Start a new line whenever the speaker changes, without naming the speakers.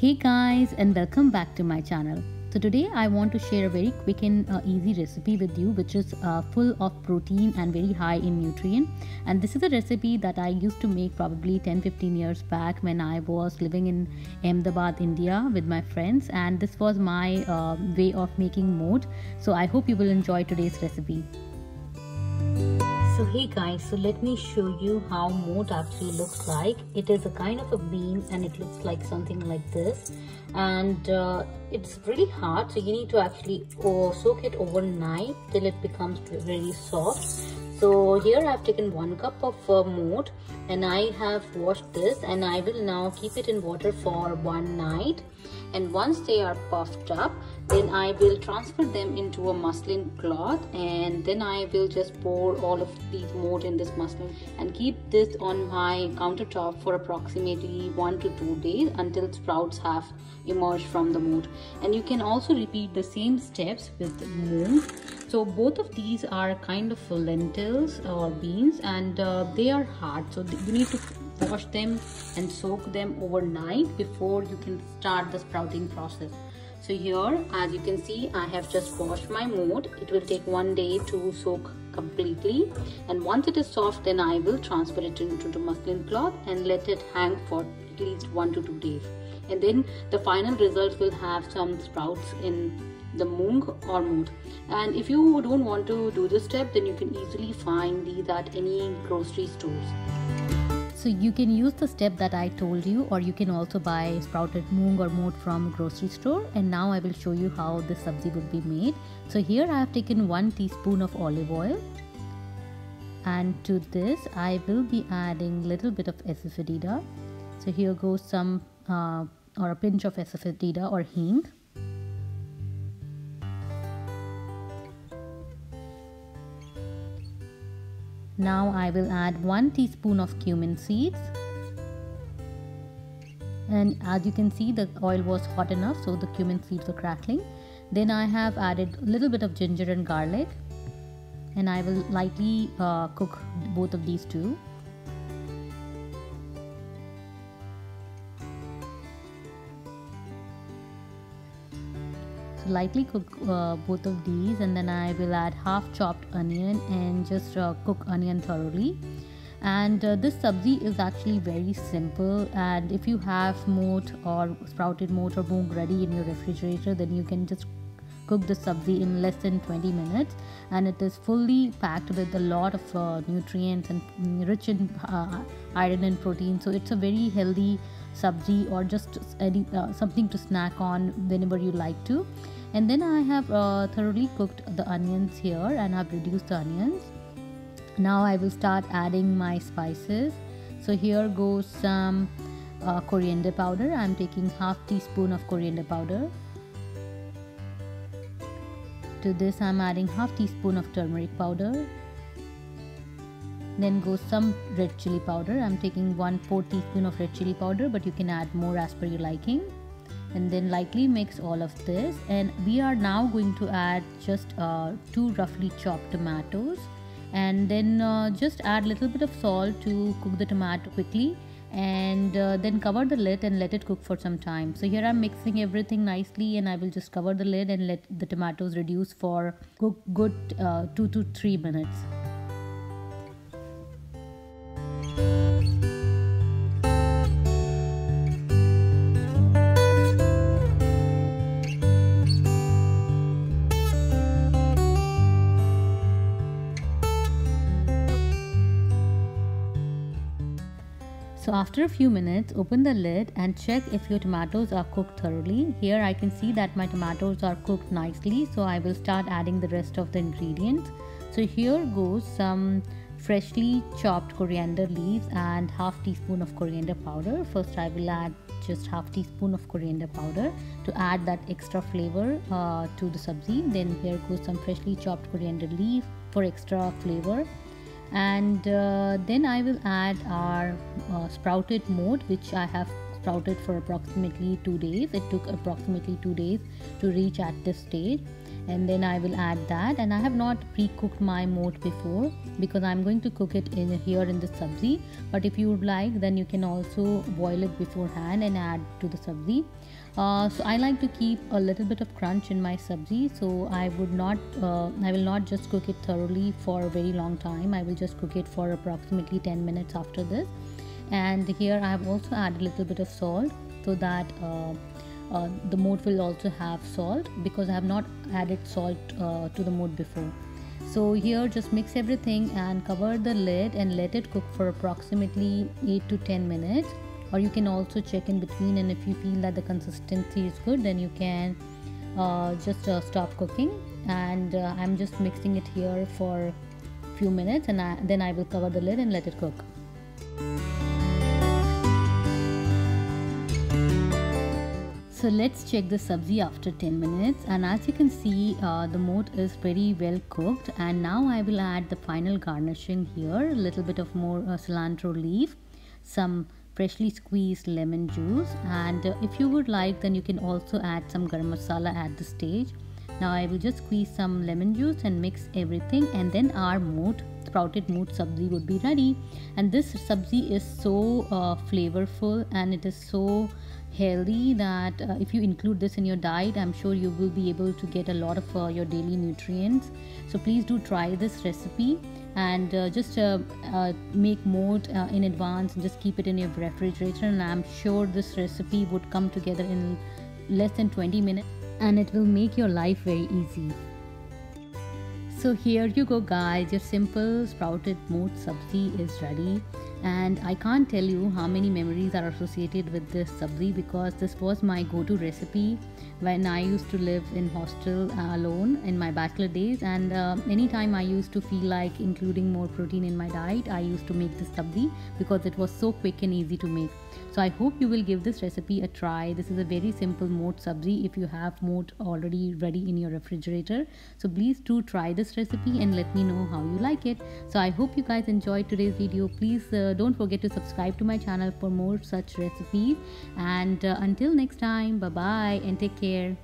Hey guys, and welcome back to my channel. So today I want to share a very quick and easy recipe with you, which is full of protein and very high in nutrient. And this is a recipe that I used to make probably 10-15 years back when I was living in Ahmedabad, India with my friends, and this was my way of making moat. So I hope you will enjoy today's recipe. So hey guys, so let me show you how moat actually looks like. It is a kind of a bean and it looks like something like this, and it's really hard, so you need to actually soak it overnight till it becomes very soft. So here I have taken 1 cup of moat and I have washed this, and I will now keep it in water for one night. And once they are puffed up, then I will transfer them into a muslin cloth, and then I will just pour all of these moat in this muslin and keep this on my countertop for approximately 1 to 2 days until sprouts have emerged from the moat. And you can also repeat the same steps with moong. So both of these are kind of lentils or beans, and they are hard, so you need to wash them and soak them overnight before you can start the sprouting process. So here, as you can see, I have just washed my moat. It will take 1 day to soak completely, and once it is soft, then I will transfer it into the muslin cloth and let it hang for at least 1 to 2 days. And then the final result will have some sprouts in the moong or moat. And if you don't want to do this step, then you can easily find these at any grocery stores. So you can use the step that I told you, or you can also buy sprouted moong or moat from grocery store. And now I will show you how this sabzi will be made. So here I have taken 1 teaspoon of olive oil, and to this I will be adding little bit of asafoetida. So here goes some or a pinch of asafoetida or hing. Now I will add 1 teaspoon of cumin seeds, and as you can see, the oil was hot enough, so the cumin seeds were crackling. Then I have added a little bit of ginger and garlic, and I will lightly cook both of these two. So lightly cook both of these, and then I will add half chopped onion and just cook onion thoroughly. And this sabzi is actually very simple, and if you have moat or sprouted moat or moong ready in your refrigerator, then you can just cook the sabzi in less than 20 minutes, and it is fully packed with a lot of nutrients and rich in iron and protein. So it's a very healthy sabzi, or just something to snack on whenever you like to. And then I have thoroughly cooked the onions here, and I've reduced the onions. Now I will start adding my spices. So here goes some coriander powder. I'm taking half teaspoon of coriander powder. To this I'm adding half teaspoon of turmeric powder. Then goes some red chili powder. I'm taking 1/4 teaspoon of red chili powder, but you can add more as per your liking. And then lightly mix all of this, and we are now going to add just 2 roughly chopped tomatoes, and then just add a little bit of salt to cook the tomato quickly, and then cover the lid and let it cook for some time. So here I'm mixing everything nicely, and I will just cover the lid and let the tomatoes reduce for good 2 to 3 minutes. So after a few minutes, open the lid and check if your tomatoes are cooked thoroughly. Here I can see that my tomatoes are cooked nicely, so I will start adding the rest of the ingredients. So here goes some freshly chopped coriander leaves and half teaspoon of coriander powder. First I will add just half teaspoon of coriander powder to add that extra flavor to the sabzi. Then here goes some freshly chopped coriander leaf for extra flavor. And then I will add our sprouted moat, which I have sprouted for approximately 2 days. It took approximately 2 days to reach at this stage. and then I will add that. And I have not pre-cooked my moat before because I'm going to cook it in here in the sabzi, but if you would like, then you can also boil it beforehand and add to the sabzi. So I like to keep a little bit of crunch in my sabzi, so I will not just cook it thoroughly for a very long time. I will just cook it for approximately 10 minutes after this. And here I have also added a little bit of salt, so that the moat will also have salt, because I have not added salt to the moat before. So here just mix everything and cover the lid and let it cook for approximately 8 to 10 minutes. Or you can also check in between, and if you feel that the consistency is good, then you can just stop cooking. And I'm just mixing it here for a few minutes, and then I will cover the lid and let it cook. So let's check the sabzi after 10 minutes, and as you can see, the moat is very well cooked. And now I will add the final garnishing here, a little bit of more cilantro leaf, some freshly squeezed lemon juice, and if you would like, then you can also add some garam masala at this stage. Now I will just squeeze some lemon juice and mix everything, and then our sprouted moat sabzi would be ready. And this sabzi is so flavorful, and it is so healthy that if you include this in your diet, I'm sure you will be able to get a lot of your daily nutrients. So please do try this recipe, and just make moat in advance and just keep it in your refrigerator, and I'm sure this recipe would come together in less than 20 minutes, and it will make your life very easy. So here you go guys, your simple sprouted moat sabzi is ready. And I can't tell you how many memories are associated with this sabzi, because this was my go-to recipe when I used to live in hostel alone in my bachelor days. And anytime I used to feel like including more protein in my diet, I used to make this sabzi because it was so quick and easy to make. So I hope you will give this recipe a try. This is a very simple moat sabzi if you have moat already ready in your refrigerator. So please do try this recipe and let me know how you like it. So I hope you guys enjoyed today's video. Please don't forget to subscribe to my channel for more such recipes. And until next time, bye bye and take care.